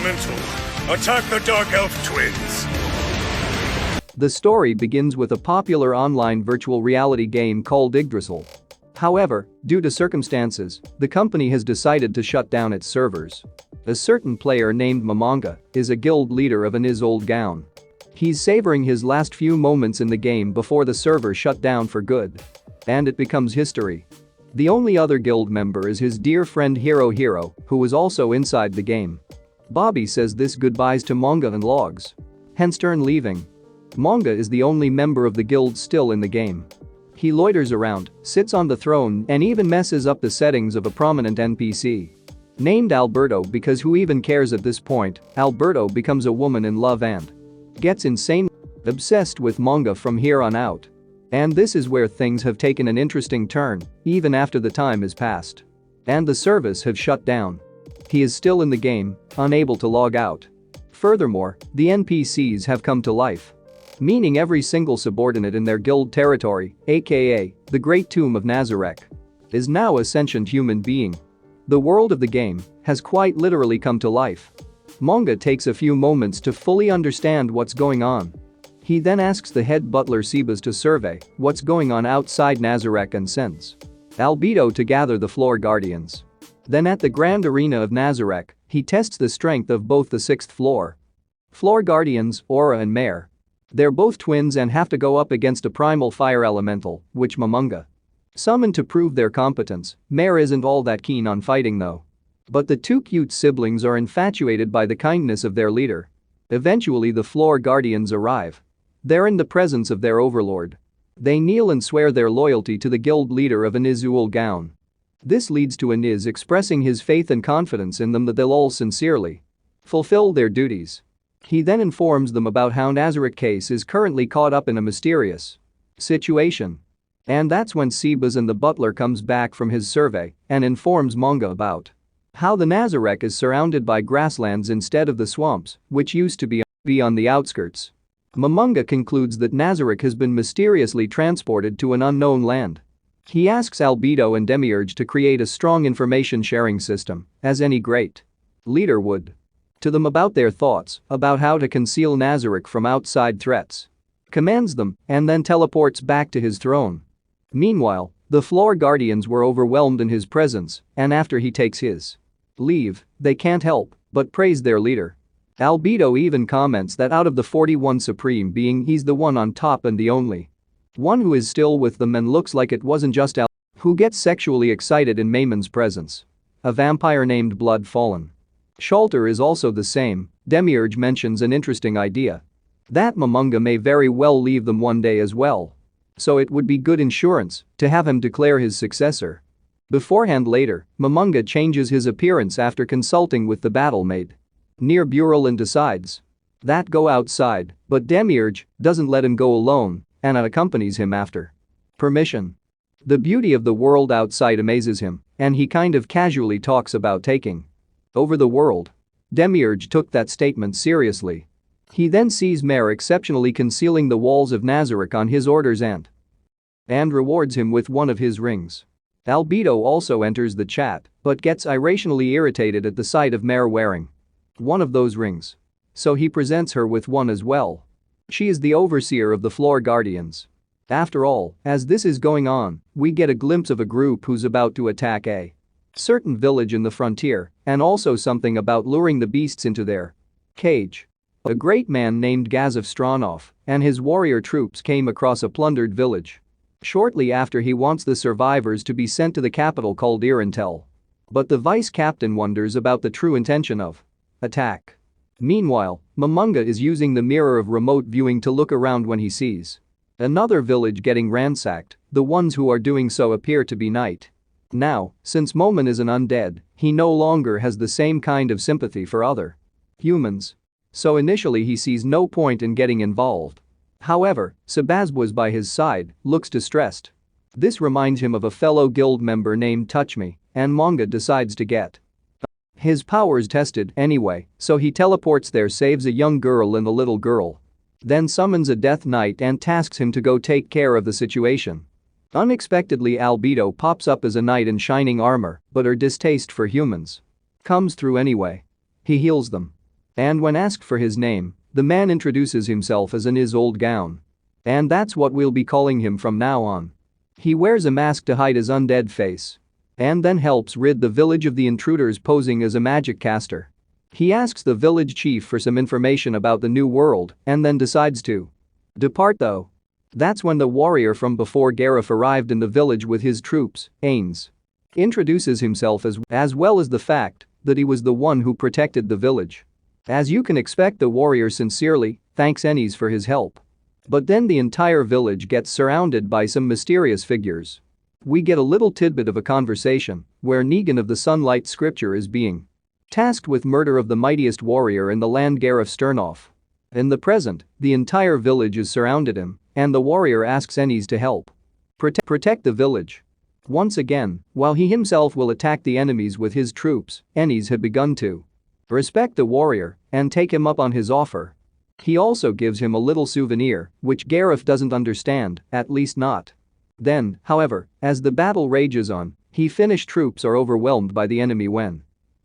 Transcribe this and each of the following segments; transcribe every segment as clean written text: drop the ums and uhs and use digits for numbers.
elemental. Attack the Dark Elf twins. The story begins with a popular online virtual reality game called Yggdrasil. However, due to circumstances, the company has decided to shut down its servers. A certain player named Momonga is a guild leader of an old gown. He's savoring his last few moments in the game before the server shut down for good. And it becomes history. The only other guild member is his dear friend Hero, who was also inside the game. Bobby says this goodbyes to Monga and logs. Hence turn leaving. Monga is the only member of the guild still in the game. He loiters around, sits on the throne and even messes up the settings of a prominent NPC. Named Alberto because who even cares at this point, Alberto becomes a woman in love and gets insanely obsessed with Monga from here on out. And this is where things have taken an interesting turn, even after the time has passed. And the service have shut down. He is still in the game, unable to log out. Furthermore, the NPCs have come to life. Meaning every single subordinate in their guild territory, aka the Great Tomb of Nazarek, is now a sentient human being. The world of the game has quite literally come to life. Monga takes a few moments to fully understand what's going on. He then asks the head butler Sebas to survey what's going on outside Nazarek and sends Albedo to gather the floor guardians. Then at the Grand Arena of Nazarek, he tests the strength of both the 6th floor guardians, Aura and Mare. They're both twins and have to go up against a primal fire elemental, which Momonga summoned to prove their competence. Mare isn't all that keen on fighting though. But the two cute siblings are infatuated by the kindness of their leader. Eventually the floor guardians arrive. They're in the presence of their overlord. They kneel and swear their loyalty to the guild leader of an old gown. This leads to Aniz expressing his faith and confidence in them that they'll all sincerely fulfill their duties. He then informs them about how Nazarek case is currently caught up in a mysterious situation. And that's when Sebas and the butler comes back from his survey and informs Monga about how the Nazarek is surrounded by grasslands instead of the swamps, which used to be on the outskirts. Momonga concludes that Nazarek has been mysteriously transported to an unknown land. He asks Albedo and Demiurge to create a strong information sharing system, as any great leader would. To them about their thoughts about how to conceal Nazarek from outside threats. Commands them and then teleports back to his throne. Meanwhile, the floor guardians were overwhelmed in his presence, and after he takes his leave, they can't help but praise their leader. Albedo even comments that out of the 41 supreme being, he's the one on top and the only one who is still with them, and looks like it wasn't just Al who gets sexually excited in Maymon's presence. A vampire named Blood Fallen Shalter is also the same. Demiurge mentions an interesting idea. That Momonga may very well leave them one day as well. So it would be good insurance to have him declare his successor. Beforehand later, Momonga changes his appearance after consulting with the battle maid near Bural and decides that go outside, but Demiurge doesn't let him go alone and accompanies him after permission. The beauty of the world outside amazes him, and he kind of casually talks about taking over the world. Demiurge took that statement seriously. He then sees Mare exceptionally concealing the walls of Nazarek on his orders and rewards him with one of his rings. Albedo also enters the chat but gets irrationally irritated at the sight of Mare wearing one of those rings. So he presents her with one as well. She is the overseer of the floor guardians. After all, as this is going on, we get a glimpse of a group who's about to attack a certain village in the frontier, and also something about luring the beasts into their cage. A great man named Gazov Stronov and his warrior troops came across a plundered village. Shortly after, he wants the survivors to be sent to the capital called Irantel. But the vice captain wonders about the true intention of attack. Meanwhile, Momonga is using the mirror of remote viewing to look around when he sees another village getting ransacked. The ones who are doing so appear to be night. Now, since Momon is an undead, he no longer has the same kind of sympathy for other humans. So initially he sees no point in getting involved. However, Sebas by his side, looks distressed. This reminds him of a fellow guild member named Touch Me, and Monga decides to get his powers tested anyway, so he teleports there, saves a young girl and the little girl. Then summons a death knight and tasks him to go take care of the situation. Unexpectedly, Albedo pops up as a knight in shining armor, but her distaste for humans comes through anyway. He heals them. And when asked for his name, the man introduces himself as in his old gown. And that's what we'll be calling him from now on. He wears a mask to hide his undead face. And then helps rid the village of the intruders posing as a magic caster. He asks the village chief for some information about the new world and then decides to depart though. That's when the warrior from before Gareth arrived in the village with his troops, Ains. Introduces himself as well as the fact that he was the one who protected the village. As you can expect, the warrior sincerely thanks Ennis for his help. But then the entire village gets surrounded by some mysterious figures. We get a little tidbit of a conversation where Negan of the Sunlight Scripture is being tasked with murder of the mightiest warrior in the land, Gareth Sternoff. In the present, the entire village is surrounded him, and the warrior asks Ennis to help protect the village. Once again, while he himself will attack the enemies with his troops, Ennis had begun to respect the warrior and take him up on his offer. He also gives him a little souvenir, which Gareth doesn't understand, at least not. Then, however, as the battle rages on, Finnish troops are overwhelmed by the enemy when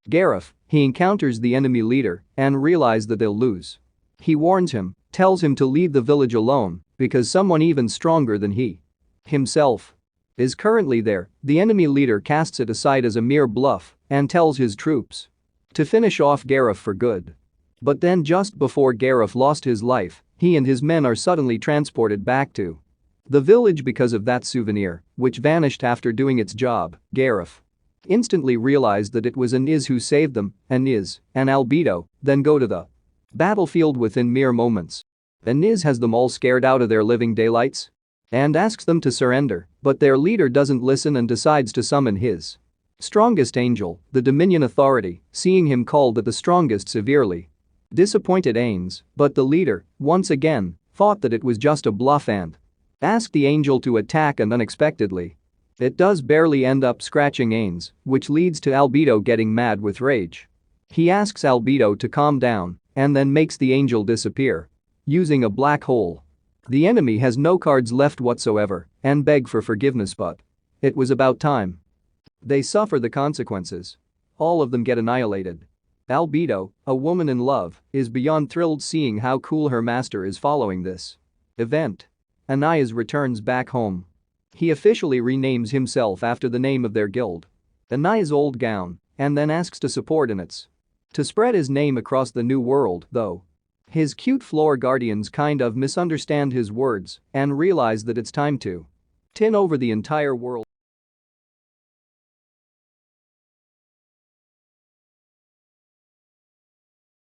Gareth, he encounters the enemy leader and realizes that they'll lose. He warns him, tells him to leave the village alone because someone even stronger than he himself is currently there. The enemy leader casts it aside as a mere bluff and tells his troops to finish off Gareth for good. But then just before Gareth lost his life, he and his men are suddenly transported back to the village because of that souvenir, which vanished after doing its job. Gareth instantly realized that it was Ennis who saved them, and Ennis and Albedo then go to the battlefield within mere moments. Ennis has them all scared out of their living daylights and asks them to surrender, but their leader doesn't listen and decides to summon his strongest angel, the Dominion Authority, seeing him called at the strongest severely disappointed Ains, but the leader, once again, thought that it was just a bluff and asked the angel to attack, and unexpectedly it does barely end up scratching Ains, which leads to Albedo getting mad with rage. He asks Albedo to calm down and then makes the angel disappear using a black hole. The enemy has no cards left whatsoever and beg for forgiveness, but it was about time. They suffer the consequences. All of them get annihilated. Albedo, a woman in love, is beyond thrilled seeing how cool her master is following this event. Anais returns back home. He officially renames himself after the name of their guild, Anais' old gown, and then asks to support Inits to spread his name across the new world, though his cute floor guardians kind of misunderstand his words and realize that it's time to tin over the entire world.